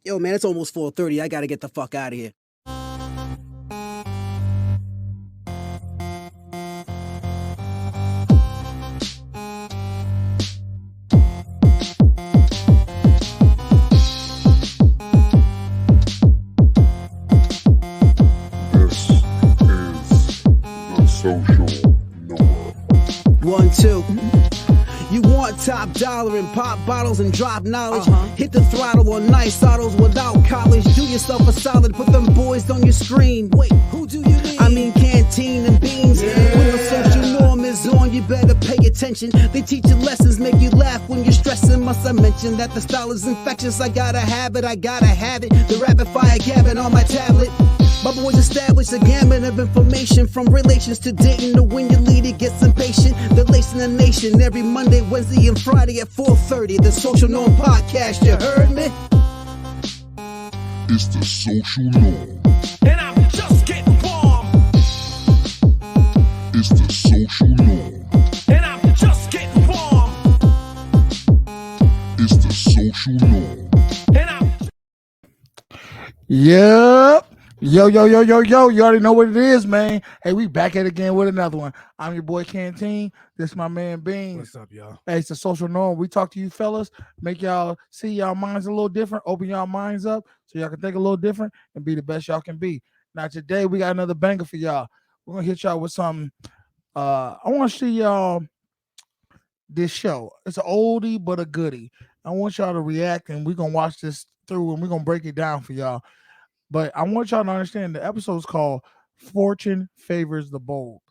Yo, man, it's almost 4:30. I gotta get the fuck out of here. This is the Social Norm. 1, 2. You want top dollar and pop bottles and drop knowledge. Hit the throttle on nice autos without college. Do yourself a solid, put them boys on your screen. Wait, who do you mean? I mean canteen and beans. When the social norm is on, you better pay attention. They teach you lessons, make you laugh when you're stressing. Must I mention that the style is infectious? I gotta have it, I gotta have it. The rapid fire gabbing on my tablet. My boys established a gamut of information, from relations to dating to when your leader gets impatient. They're lacing the nation every Monday, Wednesday, and Friday at 4:30. The Social Norm Podcast, you heard me? It's the Social Norm. And I'm just getting warm. It's the Social Norm. And I'm just getting warm. It's the Social Norm. And I'm Yep. Yo. You already know what it is, man. Hey, we back at it again with another one. I'm your boy Canteen. This is my man Beans. What's up, y'all? Hey, it's the Social Norm. We talk to you fellas, make y'all see y'all minds a little different, open y'all minds up so y'all can think a little different and be the best y'all can be. Now, today we got another banger for y'all. We're going to hit y'all with something. I want to see y'all this show. It's an oldie but a goodie. I want y'all to react, and we're going to watch this through, and we're going to break it down for y'all. But I want y'all to understand the episode is called Fortune Favors the Bold.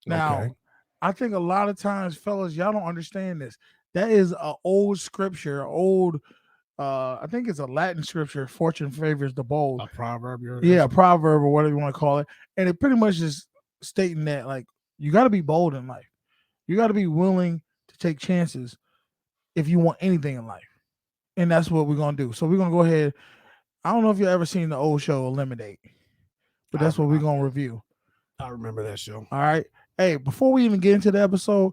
Now, Okay. I think a lot of times, fellas, y'all don't understand this. That is an old scripture, I think it's a Latin scripture, Fortune Favors the Bold. A proverb. Yeah, a proverb or whatever you want to call it. And it pretty much is stating that, like, you got to be bold in life. You got to be willing to take chances if you want anything in life. And that's what we're going to do. So we're going to go ahead. I don't know if you've ever seen the old show Eliminate, but that's what we're going to review. I remember that show. All right. Hey, before we even get into the episode,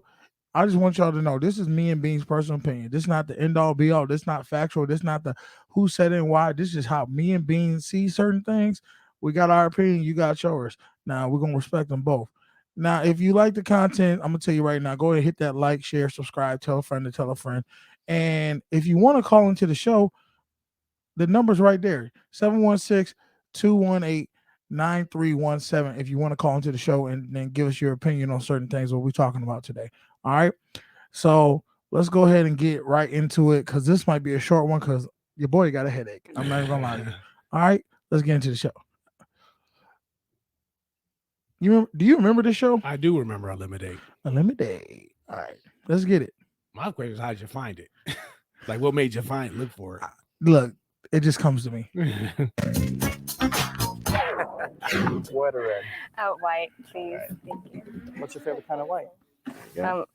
I just want y'all to know this is me and Bean's personal opinion. This is not the end all be all. This is not factual. This is not the who said it and why. This is how me and Bean see certain things. We got our opinion. You got yours. Now, we're going to respect them both. Now, if you like the content, I'm going to tell you right now, go ahead and hit that like, share, subscribe, tell a friend to tell a friend. And if you want to call into the show, the number's right there, 716-218-9317. If you want to call into the show and then give us your opinion on certain things what we're talking about today. All right. So let's go ahead and get right into it, because this might be a short one because your boy got a headache. I'm not even gonna lie to you. All right, let's get into the show. Do you remember this show? I do remember Eliminate. Eliminate. All right, let's get it. My question is, how did you find it? Like, what made you look for Look, it just comes to me. it? White or red? White, please. Thank you. What's your favorite kind of white?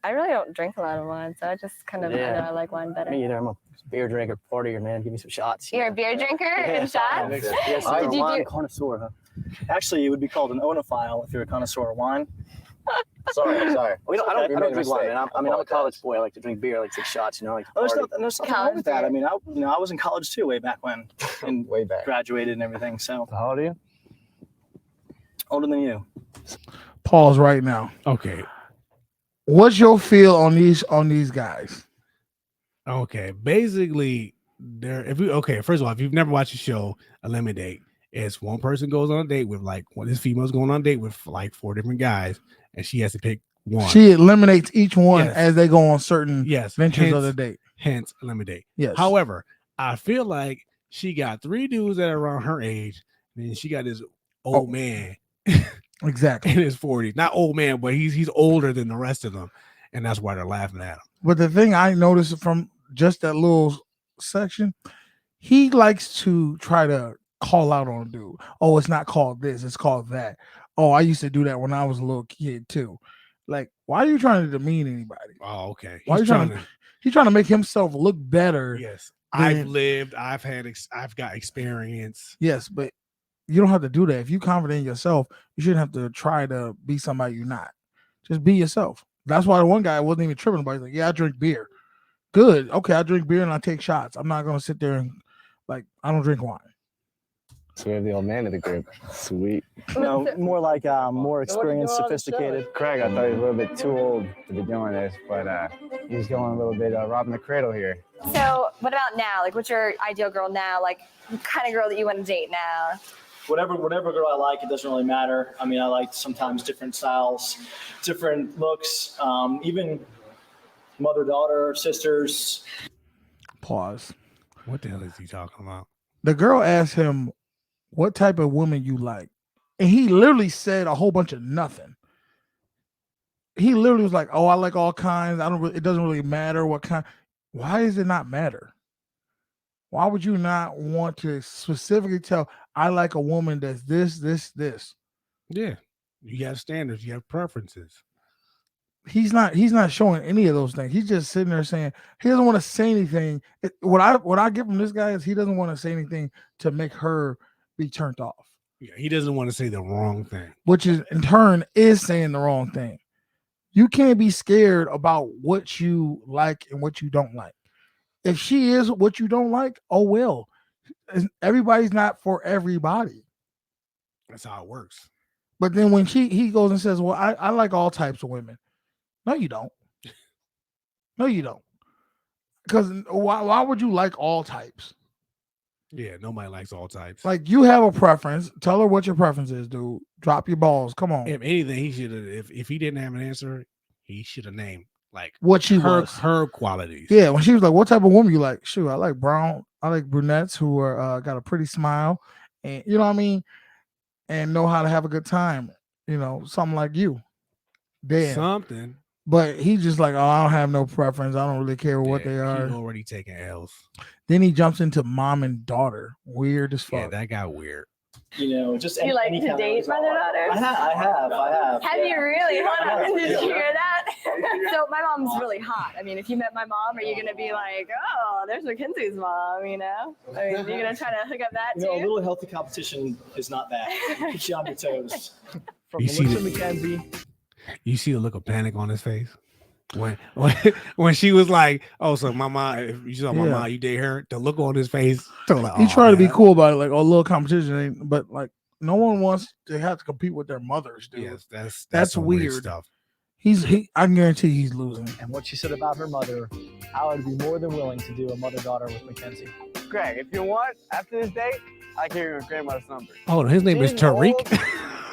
I really don't drink a lot of wine, so I just kind of I know I like wine better. Me either. I'm a beer drinker, partier, man. Give me some shots. You're a beer drinker and shots? Yes, Did I'm a you wine do? connoisseur, huh? Actually, it would be called an onophile if you're a connoisseur of wine. Sorry. I don't drink wine, man. I'm a college boy. I like to drink beer. I like to take shots, you know. Like there's nothing wrong with that. I mean, I was in college too, way back when, and way back, graduated and everything. So how old are you? Older than you. Pause right now. Okay. What's your feel on these guys? Okay. Basically, first of all, if you've never watched the show Eliminate, it's one person goes on a date with this female's going on a date with like 4 different guys, and she has to pick one. She eliminates each one as they go on certain ventures of the date. Hence, Eliminate. Yes. However, I feel like she got 3 dudes that are around her age, and then she got this old man. Exactly. In his 40s. Not old man, but he's older than the rest of them. And that's why they're laughing at him. But the thing I noticed from just that little section, he likes to try to call out on a dude. Oh, it's not called this, it's called that. Oh, I used to do that when I was a little kid too. Like, why are you trying to demean anybody? Oh, okay. Why are you trying to he's trying to make himself look better. Yes. I've lived, I've got experience. Yes, but you don't have to do that. If you're confident in yourself, you shouldn't have to try to be somebody you're not. Just be yourself. That's why the one guy wasn't even tripping about it. He's like, yeah, I drink beer. Good. Okay, I drink beer and I take shots. I'm not going to sit there and Like, I don't drink wine. So we have the old man of the group. Sweet. No, more like more experienced, sophisticated. Craig, I thought he was a little bit too old to be doing this, but he's going a little bit robbing the cradle here. So what about now? Like, what's your ideal girl now? Like, what kind of girl that you want to date now? Whatever girl I like, it doesn't really matter. I mean, I like sometimes different styles, different looks, even mother-daughter, sisters. Pause. What the hell is he talking about? The girl asked him, what type of woman you like? And he literally said a whole bunch of nothing. He literally was like, oh, I like all kinds. It doesn't really matter what kind. Why does it not matter? Why would you not want to specifically tell, I like a woman that's this? Yeah. You have standards, you have preferences. He's not showing any of those things. He's just sitting there saying he doesn't want to say anything. What I get from this guy is he doesn't want to say anything to make her be turned off. Yeah, he doesn't want to say the wrong thing. Which is in turn is saying the wrong thing. You can't be scared about what you like and what you don't like. If she is what you don't like, oh well. Everybody's not for everybody. That's how it works. But then when he goes and says, well, I like all types of women. No, you don't. No, you don't. Because why would you like all types? Yeah, nobody likes all types. Like, you have a preference. Tell her what your preference is, dude. Drop your balls. Come on. If anything, he should have. If he didn't have an answer, he should have named like what she was. Her qualities. Yeah, when she was like, "What type of woman you like?" Shoot, I like brown. I like brunettes who are got a pretty smile, and you know what I mean, and know how to have a good time. You know, something like you. Damn. Something. But he just like, oh, I don't have no preference. I don't really care what they are. He's already taking L's. Then he jumps into mom and daughter. Weird as fuck. Yeah, that got weird. You know, just you like to date mother-daughter? I have. Have you really? Hold on, did you hear that? So my mom's really hot. I mean, if you met my mom, are you gonna be like, oh, there's Mackenzie's mom? You know, I mean, you're gonna try to hook up that too? A little healthy competition is not bad. Keeps you on your toes. From You see Melissa Mackenzie. You see the look of panic on his face when she was like, "Oh, so mama, if you saw my mom, you date her." The look on his face, like, he tried to be cool about it, like, "Oh, a little competition," but like, no one wants to have to compete with their mothers, dude. Yes, that's weird stuff. I guarantee he's losing. And what she said about her mother, I would be more than willing to do a mother-daughter with Mackenzie. Greg, if you want, after this date, I can give you your grandmother's number. Oh, his name is Tariq.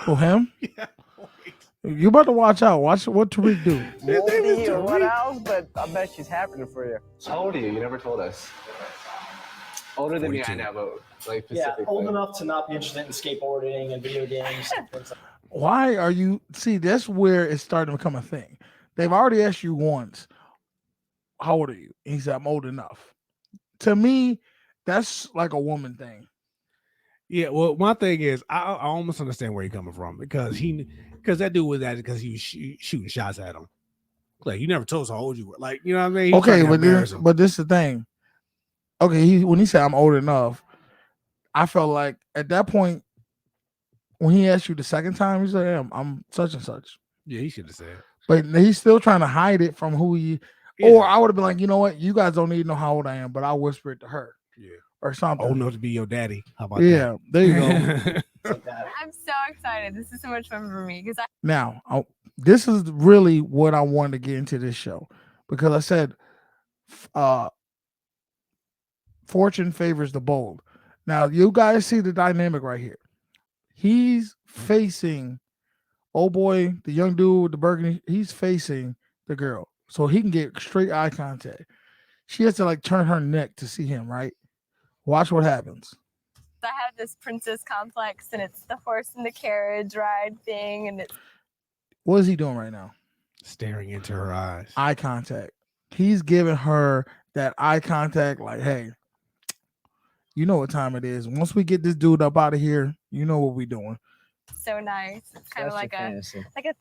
For him? Yeah. You about to watch out. Watch what Tariq do. What else? But I bet she's happening for you. How old are you? You never told us. Older than me, I know, but like specifically. Yeah, old enough to not be interested in skateboarding and video games. And things like that. Why are you? See, that's where it's starting to become a thing. They've already asked you once, how old are you? And he said, I'm old enough. To me, that's like a woman thing. Yeah, well, my thing is, I almost understand where you're coming from because that dude was at it because he was shooting shots at him. Like, you never told us how old you were. Like, you know what I mean? Okay, but this is the thing. Okay, when he said I'm old enough, I felt like at that point, when he asked you the second time, he said, I'm such and such. Yeah, he should have said. But he's still trying to hide it from who he. Yeah. Or I would have been like, you know what? You guys don't need to know how old I am, but I'll whisper it to her. Yeah. Or something. Old enough to be your daddy. How about that? Yeah, there you go. I'm so excited. This is so much fun for me because Now, this is really what I wanted to get into this show because I said, fortune favors the bold. Now, you guys see the dynamic right here. He's facing, oh boy, the young dude with the burgundy. He's facing the girl, so he can get straight eye contact. She has to like turn her neck to see him, right? Watch what happens. I have this princess complex, and it's the horse and the carriage ride thing, and it's. What is he doing right now? Staring into her eyes. Eye contact. He's giving her that eye contact, like, hey, you know what time it is. Once we get this dude up out of here, you know what we're doing. So nice. It's kind of like a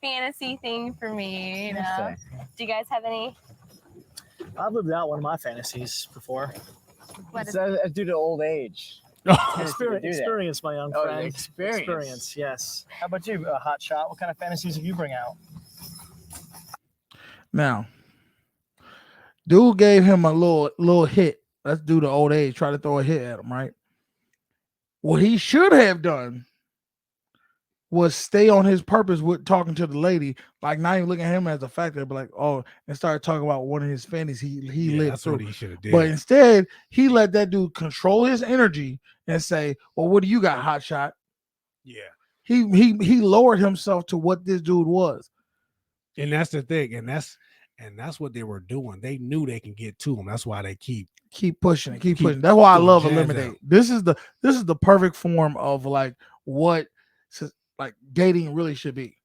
fantasy thing for me, you know. Do you guys have any? I've lived out one of my fantasies before. What is It's due to old age. Experience, my young friend. Experience, yes. How about you, Hot Shot? What kind of fantasies have you bring out? Now, dude gave him a little hit let's do the old age, try to throw a hit at him, right? What he should have done was stay on his purpose with talking to the lady, like not even looking at him as a factor, but like, oh, and start talking about one of his fantasies he lived That's through. what he should have did. But instead, he let that dude control his energy and say, well, what do you got, hot shot? Yeah. He lowered himself to what this dude was. And that's the thing. And that's what they were doing. They knew they can get to him. That's why they keep pushing, keep pushing. That's why I love jazz Eliminate. out. This is the perfect form of like what like dating really should be.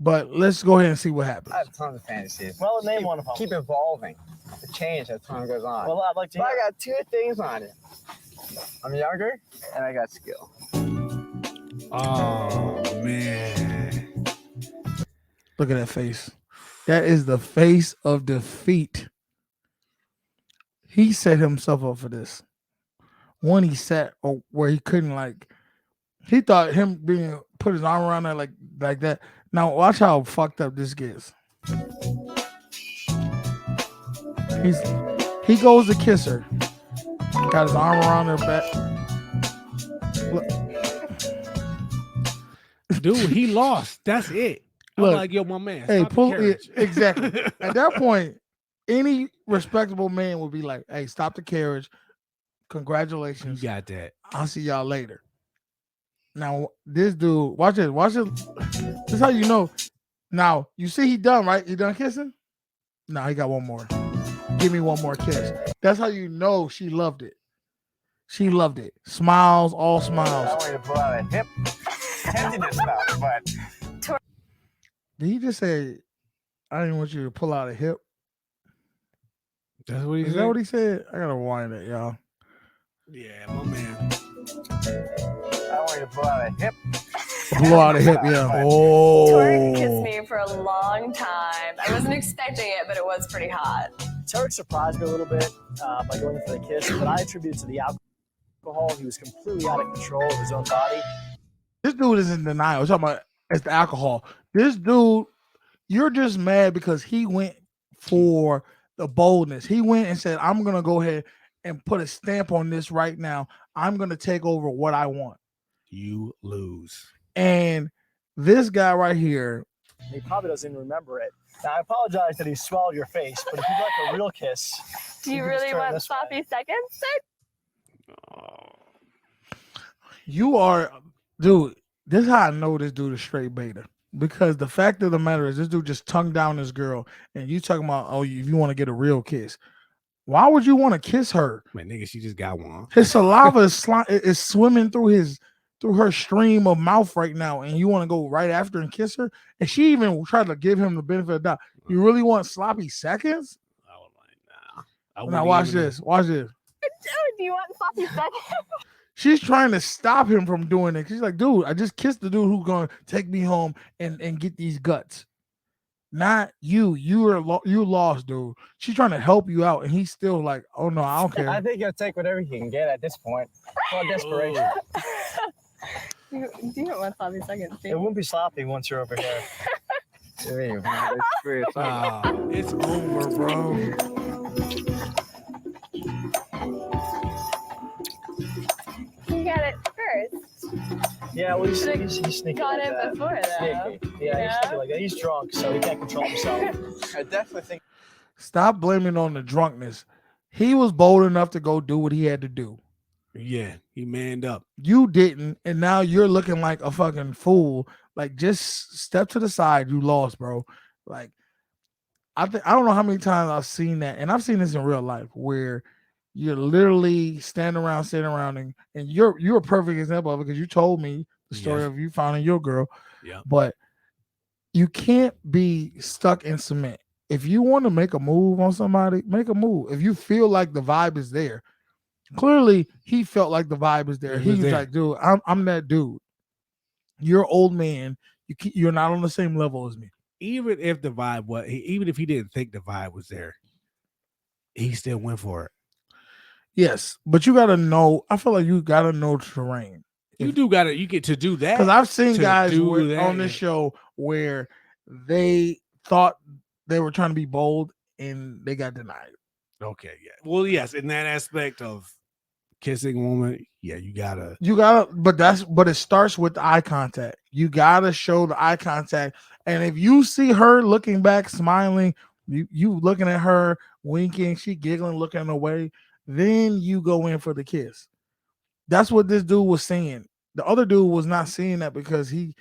But let's go ahead and see what happens. I have tons of fantasies. Well, name one of them. Keep evolving. To change as time goes on. Well, I'd like to But hear. I got 2 things on it. I'm younger and I got skill. Oh man. Look at that face. That is the face of defeat. He set himself up for this. One he sat where he couldn't like. He thought him being put his arm around her like that. Now watch how fucked up this gets. He goes to kiss her. Got his arm around her back. Look. Dude, he lost. That's it. I'm Look, like, yo, my man. Hey, stop the pull it carriage. exactly. At that point, any respectable man would be like, hey, stop the carriage. You Congratulations. got that. I'll see y'all later. Now, this dude, watch it. This is how you know. Now, you see he done, right? He done kissing? No, he got one more. Give me one more kiss. That's how you know she loved it. She loved it. Smiles, all I smiles. want you to pull out a hip. Tenderness though, but Did he just say, I didn't want you to pull out a hip? That's what he Is said. that what he said? I gotta rewind it, y'all. Yeah, my man. I want you to pull out a hip. Blow out a hip, yeah. Tori kissed Oh. me for a long time. I wasn't expecting it, but it was pretty hot. Tarek surprised me a little bit by going for the kiss, but I attribute it to the alcohol. He was completely out of control of his own body. This dude is in denial. We're talking about it's the alcohol. This dude, you're just mad because he went for the boldness. He went and said, I'm going to go ahead and put a stamp on this right now. I'm going to take over what I want. You lose. And this guy right here, He probably doesn't even remember it. Now, I apologize that he swallowed your face, but if you'd like a real kiss, Do you can just really turn want this way. sloppy seconds? you are, dude, this is how I know this dude is straight beta. Because the fact of the matter is this dude just tongued down this girl and you talking about, oh, if you want to get a real kiss. Why would you want to kiss her? Man, nigga, she just got one. His saliva is swimming through her stream of mouth right now, and you want to go right after and kiss her? And she even tried to give him the benefit of the doubt. You really want sloppy seconds? I was like, nah. Now watch this. Watch this. Do you want sloppy seconds? She's trying to stop him from doing it. She's like, dude, I just kissed the dude who's gonna take me home and get these guts. Not you. You lost, dude. She's trying to help you out, and he's still like, oh no, I don't care. I think he'll take whatever he can get at this point. For desperation. You don't want sloppy seconds, do it you? won't be sloppy once you're over here. It's over, bro. You got it first. Yeah, well, he's Should've sneaky Got like it that. before though. Sneaky. Yeah, he's sneaky like that. He's drunk, so he can't control himself. I definitely think Stop blaming on the drunkenness. He was bold enough to go do what he had to do. Yeah, he manned up. You didn't, and now you're looking like a fucking fool. Like, just step to the side. You lost, bro. Like, I don't know how many times I've seen that, and I've seen this in real life where you're literally sitting around, and you're a perfect example of it because you told me the story Yes. of you finding your girl. Yeah. But you can't be stuck in cement. If you want to make a move on somebody, make a move. If you feel like the vibe is there, clearly he felt like the vibe is there. He He was was there. like, dude, I'm that dude. You're an old man. You're not on the same level as me. Even if the vibe was, even if he didn't think the vibe was there, he still went for it. Yes, but you gotta know. I feel like you gotta know terrain. You do got to, you get to do that. Because I've seen to guys do that, on this show where they thought they were trying to be bold and they got denied. Okay, yeah. Well, yes, in that aspect of kissing a woman, yeah, you gotta, but it starts with eye contact. You gotta show the eye contact. And if you see her looking back, smiling, you looking at her, winking, she giggling, looking away, then you go in for the kiss. That's what this dude was saying. The other dude was not seeing that because you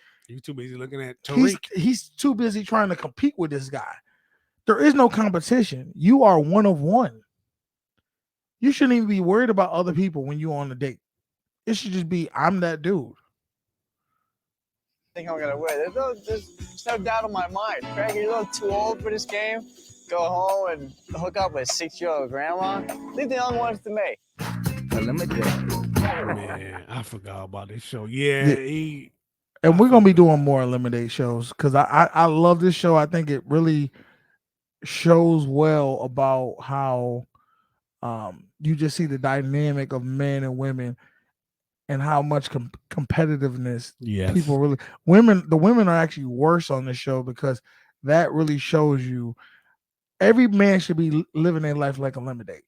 too busy looking at Tariq. he's too busy trying to compete with this guy. There is no competition. You are one of one. You shouldn't even be worried about other people when you're on a date. It should just be, I'm that dude. I think I'm gonna win. There's no doubt in my mind. Craig, you're a little too old for this game. Go home and hook up with 6-year-old grandma. Leave the young ones to me. Man, I forgot about this show. Yeah. And we're gonna be doing more Eliminate shows because I love this show. I think it really shows well about how you just see the dynamic of men and women and how much competitiveness people really the women are actually worse on this show because that really shows you every man should be living their life like Eliminate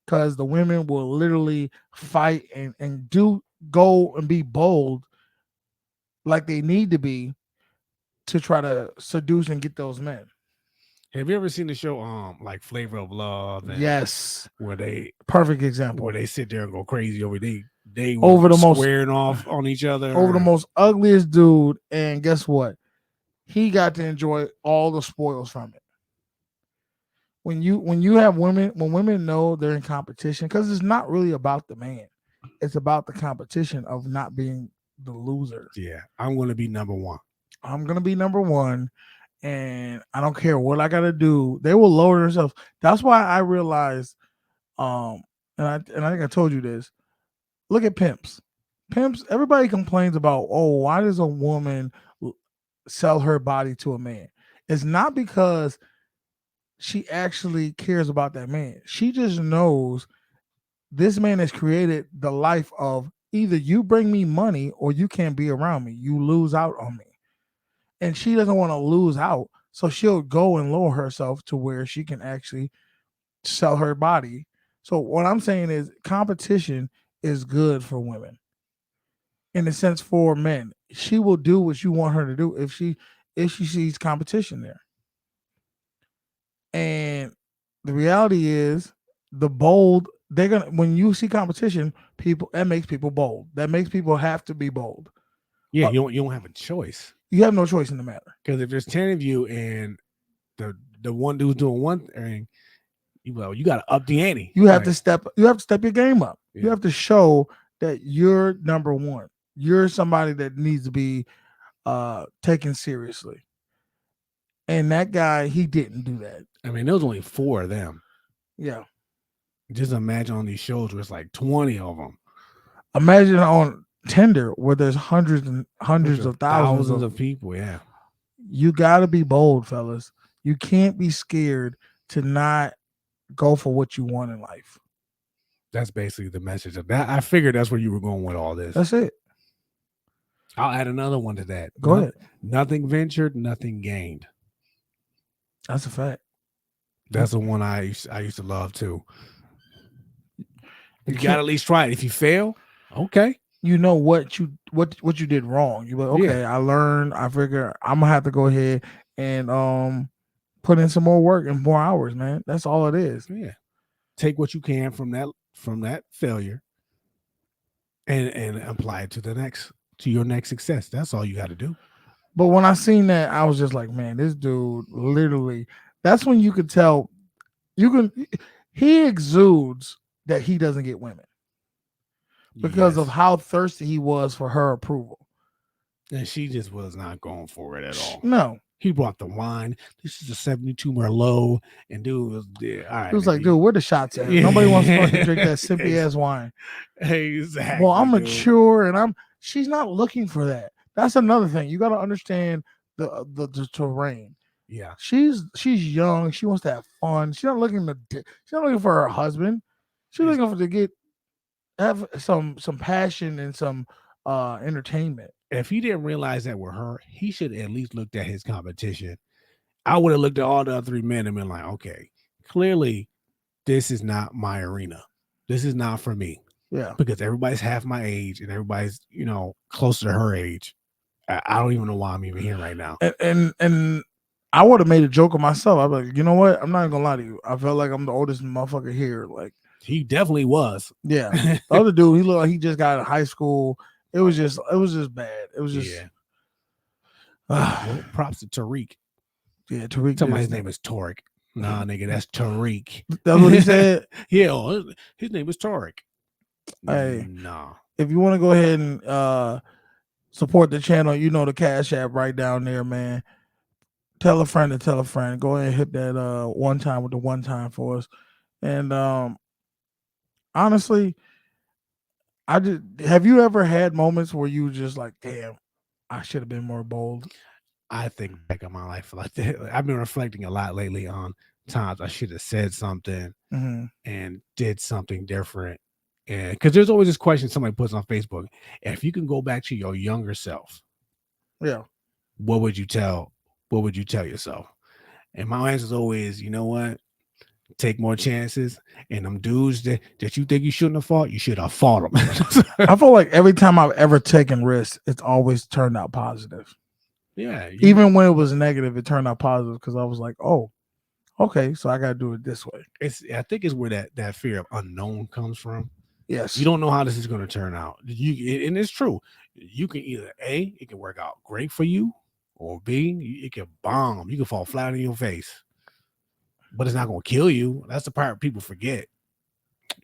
because the women will literally fight and go and be bold like they need to be to try to seduce and get those men. Have you ever seen the show like Flavor of Love? Yes. Where they perfect example. Where they sit there and go crazy over they over the squaring off on each other. Over the most ugliest dude, and guess what? He got to enjoy all the spoils from it. When you have women, when women know they're in competition, because it's not really about the man. It's about the competition of not being the loser. Yeah. I'm gonna be number one. I'm gonna be number one. And I don't care what I gotta do. They will lower themselves. That's why I realized, and I think I told you this. Look at pimps. Pimps. Everybody complains about, oh, why does a woman sell her body to a man? It's not because she actually cares about that man. She just knows this man has created the life of either you bring me money or you can't be around me. You lose out on me. And she doesn't want to lose out. So she'll go and lower herself to where she can actually sell her body. So what I'm saying is competition is good for women. In a sense, for men. She will do what you want her to do if she sees competition there. And the reality is the bold, when you see competition, that makes people bold. That makes people have to be bold. Yeah, you don't have a choice. You have no choice in the matter. Because if there's 10 of you and the one dude's doing one thing, you got to up the ante. You have to step your game up. Yeah. You have to show that you're number one. You're somebody that needs to be taken seriously. And that guy, he didn't do that. I mean, there was only 4 of them. Yeah. Just imagine on these shows where it's like 20 of them. Imagine on Tinder where there's hundreds of thousands of people. Yeah. You got to be bold, fellas. You can't be scared to not go for what you want in life. That's basically the message of that. I figured that's where you were going with all this. That's it. I'll add another one to that. Go ahead. Nothing ventured, nothing gained. That's a fact. That's the one I used to love too. You got to at least try it. If you fail, okay. You know what you did wrong. You're like, okay, yeah. I learned. I figure I'm gonna have to go ahead and put in some more work and more hours, man. That's all it is. Yeah. Take what you can from that failure and apply it to your next success. That's all you got to do. But when I seen that, I was just like, man, this dude literally, that's when you could tell he exudes that he doesn't get women. Because of how thirsty he was for her approval. And she just was not going for it at all. No. He brought the wine. This is a 72 Merlot. And dude was there. All right. He was like, dude, where the shots at? Yeah. Nobody wants to fucking drink that simpy ass wine. Exactly. Well, I'm mature and she's not looking for that. That's another thing. You got to understand the terrain. Yeah. She's young. She wants to have fun. She's not looking for her husband. She's looking to have some passion and some entertainment. If he didn't realize that with her, he should at least looked at his competition. I would have looked at all the other 3 men and been like, okay, clearly this is not my arena. This is not for me. Yeah. Because everybody's half my age and everybody's, closer to her age. I don't even know why I'm even here right now. And I would have made a joke of myself. I'm like, you know what? I'm not even gonna lie to you. I felt like I'm the oldest motherfucker here. Like, he definitely was. Yeah. The other dude, he looked like he just got out of high school. It was just bad. It was just well, props to Tariq. Yeah, Tariq. Tell me his name is Tariq. Nah, nigga, that's Tariq. That's what he said. Yeah, his name is Tariq. Hey, nah. If you want to go ahead and support the channel, the Cash App right down there, man. Tell a friend to tell a friend. Go ahead and hit that one time with the one time for us. And honestly, have you ever had moments where you just like, damn, I should have been more bold? I think back on my life like that. I've been reflecting a lot lately on times I should have said something and did something different. And because there's always this question somebody puts on Facebook: if you can go back to your younger self, what would you tell yourself? And my answer is always, you know what? Take more chances. And them dudes that you think you shouldn't have fought, you should have fought them. I feel like every time I've ever taken risks, it's always turned out positive. Yeah. Even when it was negative, it turned out positive because I was like, oh, okay, so I got to do it this way. I think it's where that fear of unknown comes from. Yes. You don't know how this is going to turn out. And it's true. You can either A, it can work out great for you, or B, it can bomb. You can fall flat on your face. But it's not going to kill you. That's the part people forget.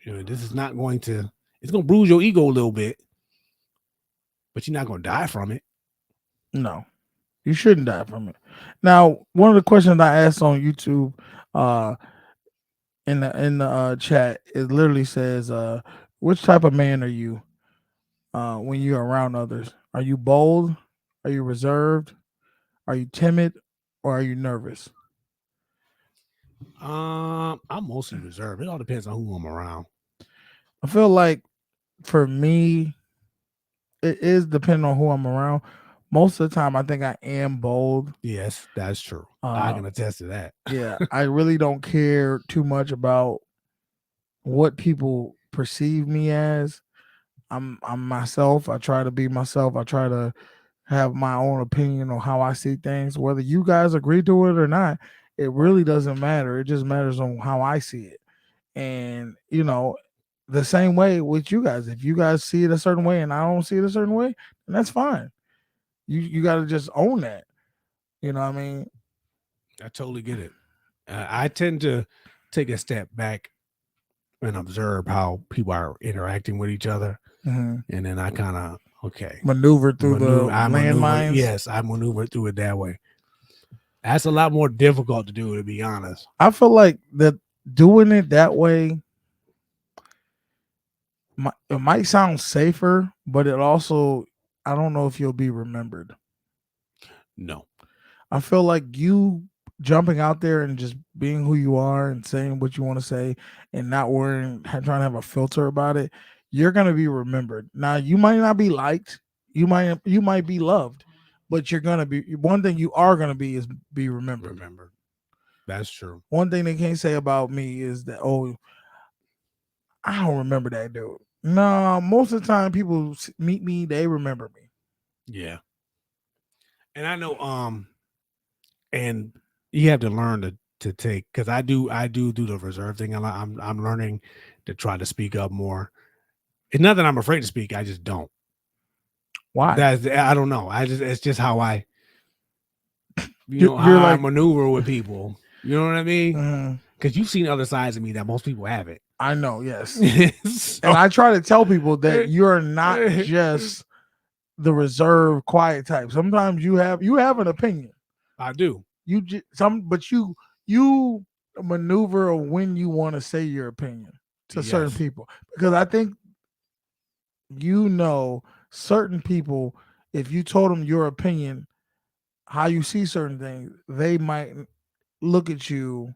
This is not going to, it's going to bruise your ego a little bit, but you're not going to die from it. No, you shouldn't die from it. Now, one of the questions I asked on YouTube in the chat, it literally says, which type of man are you when you're around others? Are you bold? Are you reserved? Are you timid? Or are you nervous? I'm mostly reserved. It all depends on who I'm around. I feel like for me, it is depending on who I'm around. Most of the time, I think I am bold. Yes, that's true. I can attest to that. Yeah, I really don't care too much about what people perceive me as. I'm myself. I try to be myself. I try to have my own opinion on how I see things. Whether you guys agree to it or not, it really doesn't matter. It just matters on how I see it. And the same way with you guys. If you guys see it a certain way and I don't see it a certain way, then that's fine. You got to just own that. You know what I mean? I totally get it. I tend to take a step back and observe how people are interacting with each other. And then I kind of, maneuver through the landmines. Yes, I maneuver through it that way. That's a lot more difficult to do, to be honest. I feel like that doing it that way, it might sound safer, but it also, I don't know if you'll be remembered. No. I feel like you jumping out there and just being who you are and saying what you want to say and not trying to have a filter about it, you're going to be remembered. Now, you might not be liked. You might be loved, but you're going to be, one thing you are going to be is be remembered. That's true. One thing they can't say about me is that, oh, I don't remember that dude. No, most of the time people meet me, they remember me. Yeah. And I know, and you have to learn to take, because I do the reserve thing a lot. I'm learning to try to speak up more. It's not that I'm afraid to speak. I just don't. Why? I don't know. It's just how I, how I maneuver with people. You know what I mean? Because you've seen other sides of me that most people haven't. I know, yes. And I try to tell people that you're not just the reserved, quiet type. Sometimes you have an opinion. I do. But you maneuver when you want to say your opinion to certain people, because I think certain people, if you told them your opinion, how you see certain things, they might look at you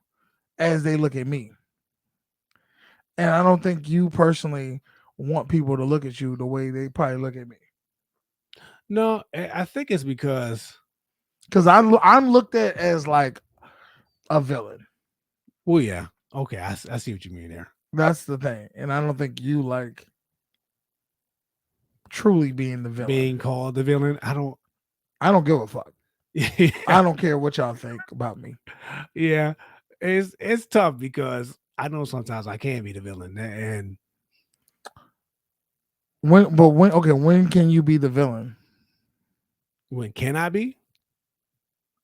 as they look at me. And I don't think you personally want people to look at you the way they probably look at me. No, I think it's because I'm looked at as like a villain. Well, yeah. Okay, I see what you mean there. That's the thing, and I don't think you like truly being the villain. Being called the villain, I don't give a fuck. yeah, I don't care what y'all think about me. yeah, it's tough because I know sometimes I can be the villain, and When can you be the villain? when can I be?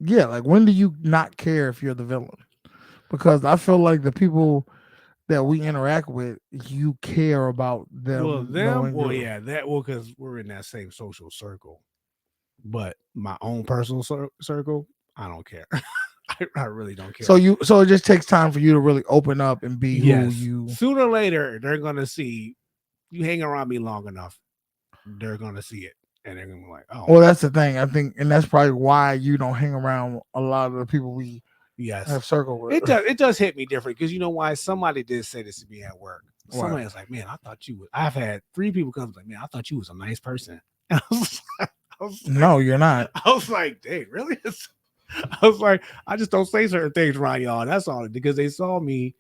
Yeah, like when do you not care if you're the villain? Because I feel like the people that we interact with, you care about them knowing Well, you're- yeah, because we're in that same social circle. But my own personal circle, I don't care. I really don't care. So it just takes time for you to really open up and be who yes, you. sooner or later they're gonna see you hang around me long enough. They're gonna see it, and they're gonna be like, "Oh, Well, that's the thing. I think, and that's probably why you don't hang around a lot of the people we yes." have circle with. It does hit me different because you know why? Somebody did say this to me at work. What? Somebody was like, "Man, I thought you would." I've had 3 people come like, "Man, I thought you was a nice person." And I was like, No, you're not. I was like, "Dang, really?" I was like, "I just don't say certain things around y'all." That's all because they saw me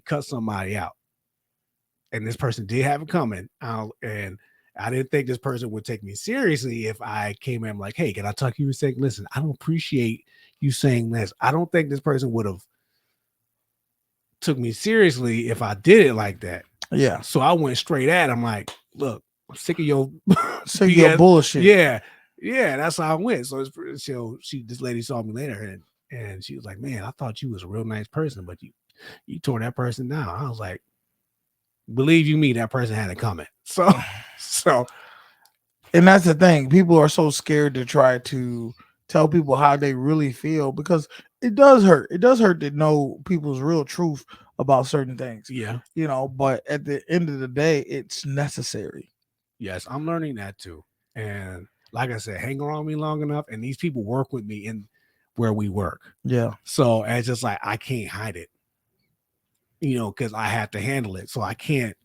cut somebody out, and this person did have it coming. And I didn't think this person would take me seriously if I came in like, "Hey, can I talk to you?" And say, "Listen, I don't appreciate you saying this." I don't think this person would have took me seriously if I did it like that. Yeah. So I went straight at him like, "Look, I'm sick of your Sick of your bullshit. Yeah, that's how I went. So this lady saw me later and she was like, "Man, I thought you was a real nice person, but you tore that person down." I was like, "Believe you me, that person had it coming." So And that's the thing. People are so scared to try to tell people how they really feel because it does hurt. It does hurt to know people's real truth about certain things. yeah, But at the end of the day, it's necessary. yes, I'm learning that too. And like I said, hang around me long enough, and these people work with me in where we work. Yeah. So it's just like I can't hide it, because I have to handle it. So I can't.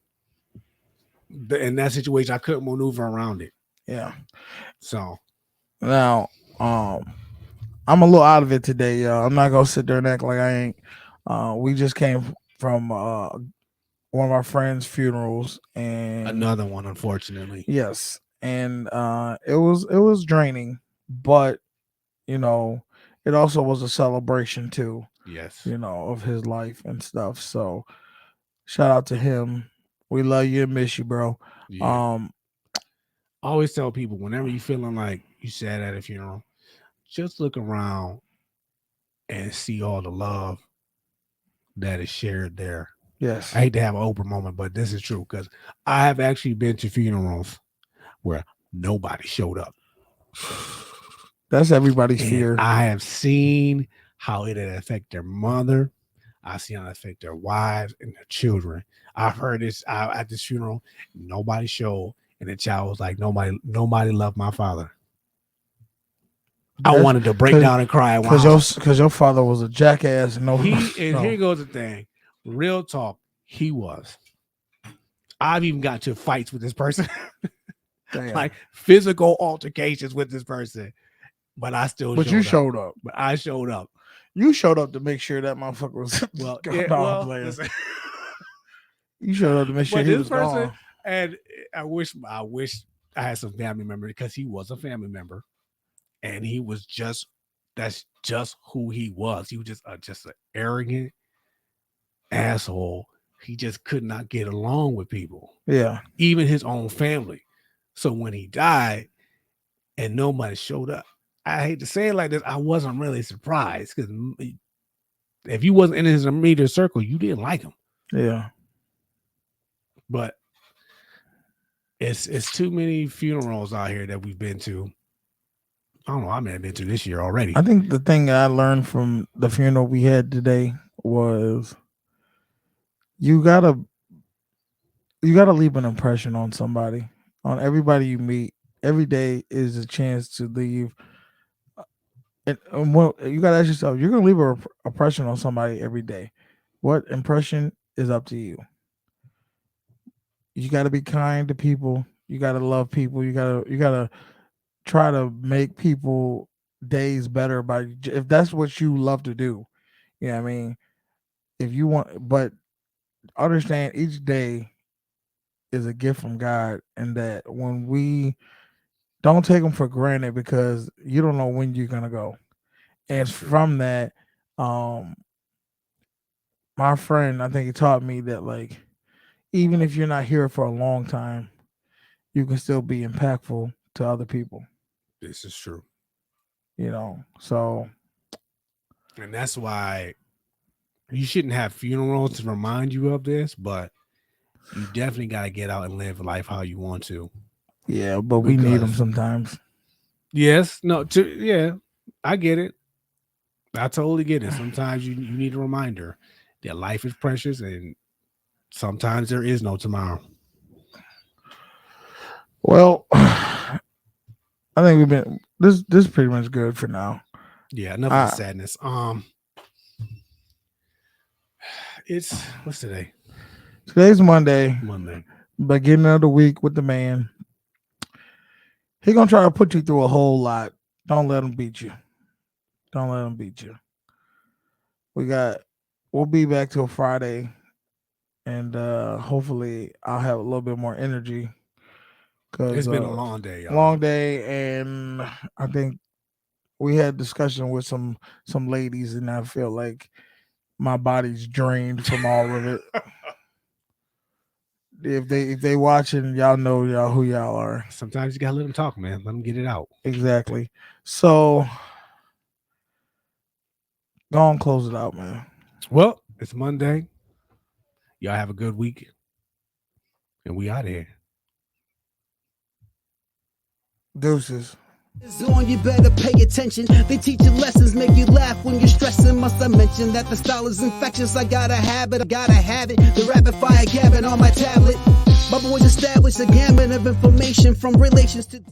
In that situation, I couldn't maneuver around it. Yeah. So Now, I'm a little out of it today, y'all. I'm not gonna sit there and act like I ain't. We just came from one of our friends' funerals, and another one, unfortunately. yes, and it was draining, but it also was a celebration too. Yes. Of his life and stuff. So shout out to him. We love you and miss you, bro. Yeah. I always tell people whenever you feeling like you sat at a funeral, just look around and see all the love that is shared there. Yes. I hate to have an Oprah moment, but this is true because I have actually been to funerals where nobody showed up. That's everybody's fear. I have seen how it affect their mother. I've seen how it affect their wives and their children. I've heard this at this funeral. Nobody showed, and the child was like, "Nobody loved my father." I wanted to break down and cry because your father was a jackass. Here goes the thing. Real talk, he was. I've even got to fights with this person, like physical altercations with this person, but I still. But you showed up. But I showed up. You showed up to make sure that motherfucker was listen. You showed up to make sure he was gone. And I wish I had some family members because he was a family member, and he was that's just who he was. He was just an arrogant asshole. He just could not get along with people. Yeah, even his own family. So when he died, and nobody showed up, I hate to say it like this, I wasn't really surprised because if you wasn't in his immediate circle, you didn't like him. Yeah, but it's too many funerals out here that we've been to. I don't know. I may have been to this year already. I think the thing that I learned from the funeral we had today was you gotta leave an impression on somebody, on everybody you meet. Every day is a chance to leave. And you gotta ask yourself, you're gonna leave an impression on somebody every day. What impression is up to you? You gotta be kind to people. You gotta love people. You gotta try to make people days better if that's what you love to do. You know what I mean? if you want, but understand each day is a gift from God, and that when we don't take them for granted, because you don't know when you're gonna go. And from that, my friend, I think he taught me that, like, even if you're not here for a long time, you can still be impactful to other people. This is true. So, and that's why you shouldn't have funerals to remind you of this, but you definitely got to get out and live life how you want to. Yeah, but we need them sometimes. Yes, no, I get it. I totally get it. Sometimes you need a reminder that life is precious, and sometimes there is no tomorrow. Well, I think we've been this is pretty much good for now. Yeah, enough of the sadness. It's what's today? Today's Monday. Beginning of the week with the man. He gonna try to put you through a whole lot. Don't let him beat you. Don't let him beat you. We'll be back till Friday, and hopefully I'll have a little bit more energy. Cause it's been a long day, y'all. Long day, and I think we had discussion with some ladies, and I feel like my body's drained from all of it. If they watching, y'all know who y'all are. Sometimes you gotta let them talk, man. Let them get it out. Exactly. So go on, close it out, man. Well, it's Monday. Y'all have a good week, and we out of here. Deuces. On, you better pay attention. They teach you lessons, make you laugh when you're stressing. Must I mention that the style is infectious? I gotta have it, The rapid fire gabbing on my tablet. My boys established a gamut of information from relations to